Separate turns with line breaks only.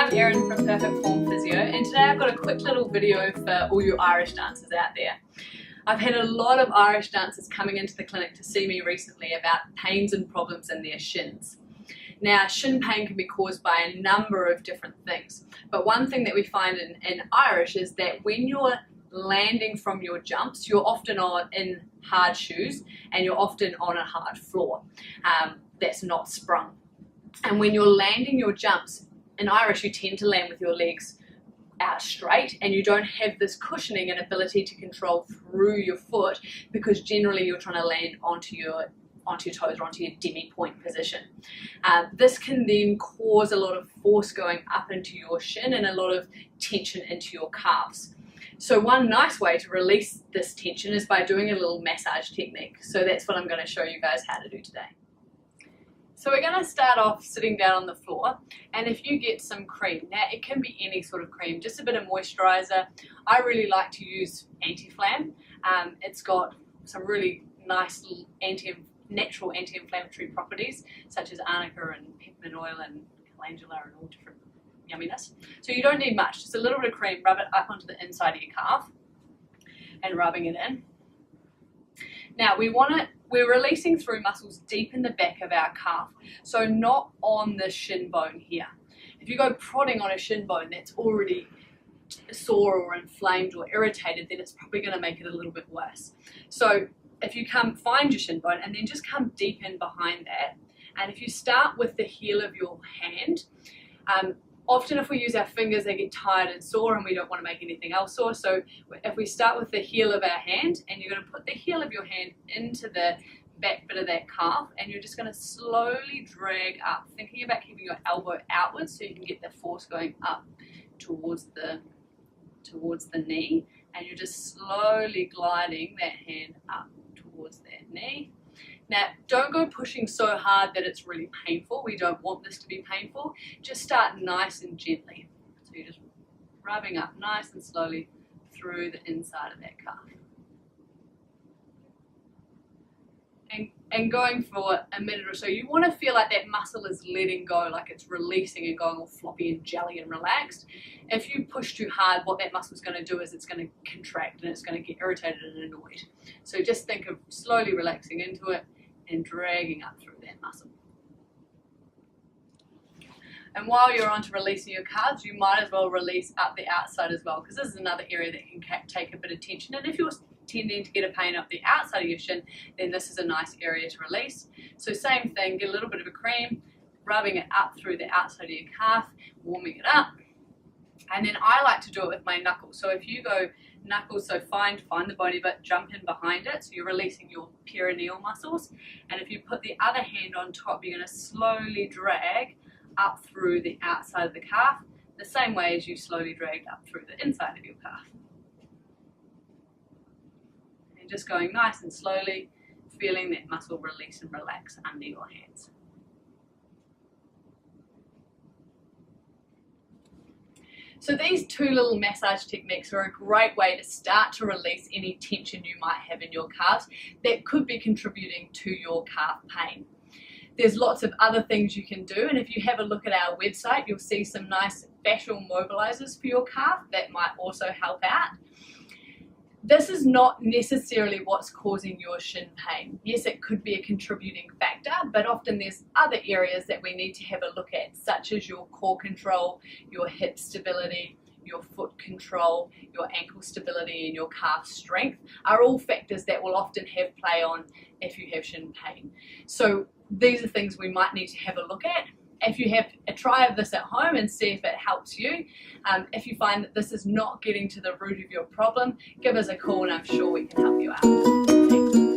I'm Erin from Perfect Form Physio, and today I've got a quick little video for all you Irish dancers out there. I've had a lot of Irish dancers coming into the clinic to see me recently about pains and problems in their shins. Now, shin pain can be caused by a number of different things, but one thing that we find in Irish is that when you're landing from your jumps, you're often in hard shoes and you're often on a hard floor that's not sprung. And when you're landing your jumps, in Irish you tend to land with your legs out straight and you don't have this cushioning and ability to control through your foot because generally you're trying to land onto your toes or onto your demi-point position. This can then cause a lot of force going up into your shin and a lot of tension into your calves. So one nice way to release this tension is by doing a little massage technique. So that's what I'm going to show you guys how to do today. So we're going to start off sitting down on the floor, and if you get some cream, now it can be any sort of cream, just a bit of moisturizer. I really like to use Anti-Flam. It's got some really nice natural anti-inflammatory properties such as arnica and peppermint oil and calendula and all different yumminess. So you don't need much, just a little bit of cream, rub it up onto the inside of your calf and rubbing it in. Now we're releasing through muscles deep in the back of our calf, so not on the shin bone here. If you go prodding on a shin bone that's already sore or inflamed or irritated, then it's probably going to make it a little bit worse. So if you find your shin bone and then just come deep in behind that, and if you start with the heel of your hand, often if we use our fingers they get tired and sore and we don't want to make anything else sore. So if we start with the heel of our hand, and you're going to put the heel of your hand into the back bit of that calf, and you're just going to slowly drag up, thinking about keeping your elbow outwards so you can get the force going up towards the knee, and you're just slowly gliding that hand up towards that knee. Now, don't go pushing so hard that it's really painful. We don't want this to be painful. Just start nice and gently. So you're just rubbing up nice and slowly through the inside of that calf. And going for a minute or so, you want to feel like that muscle is letting go, like it's releasing and going all floppy and jelly and relaxed. If you push too hard, what that muscle is going to do is it's going to contract and it's going to get irritated and annoyed. So just think of slowly relaxing into it and dragging up through that muscle. And while you're on to releasing your calves, you might as well release up the outside as well, because this is another area that can take a bit of tension. And if you're tending to get a pain up the outside of your shin, then this is a nice area to release. So same thing, get a little bit of a cream, rubbing it up through the outside of your calf, warming it up. And then I like to do it with my knuckles. So if you go knuckles, so find the bony bit, jump in behind it, so you're releasing your perineal muscles. And if you put the other hand on top, you're going to slowly drag up through the outside of the calf, the same way as you slowly dragged up through the inside of your calf. And just going nice and slowly, feeling that muscle release and relax under your hands. So these two little massage techniques are a great way to start to release any tension you might have in your calves that could be contributing to your calf pain. There's lots of other things you can do, and if you have a look at our website, you'll see some nice fascial mobilizers for your calf that might also help out. This is not necessarily what's causing your shin pain. Yes, it could be a contributing factor, but often there's other areas that we need to have a look at, such as your core control, your hip stability, your foot control, your ankle stability, and your calf strength are all factors that will often have play on if you have shin pain. So these are things we might need to have a look at. If you have a try of this at home and see if it helps you. If you find that this is not getting to the root of your problem, give us a call and I'm sure we can help you out. Thanks.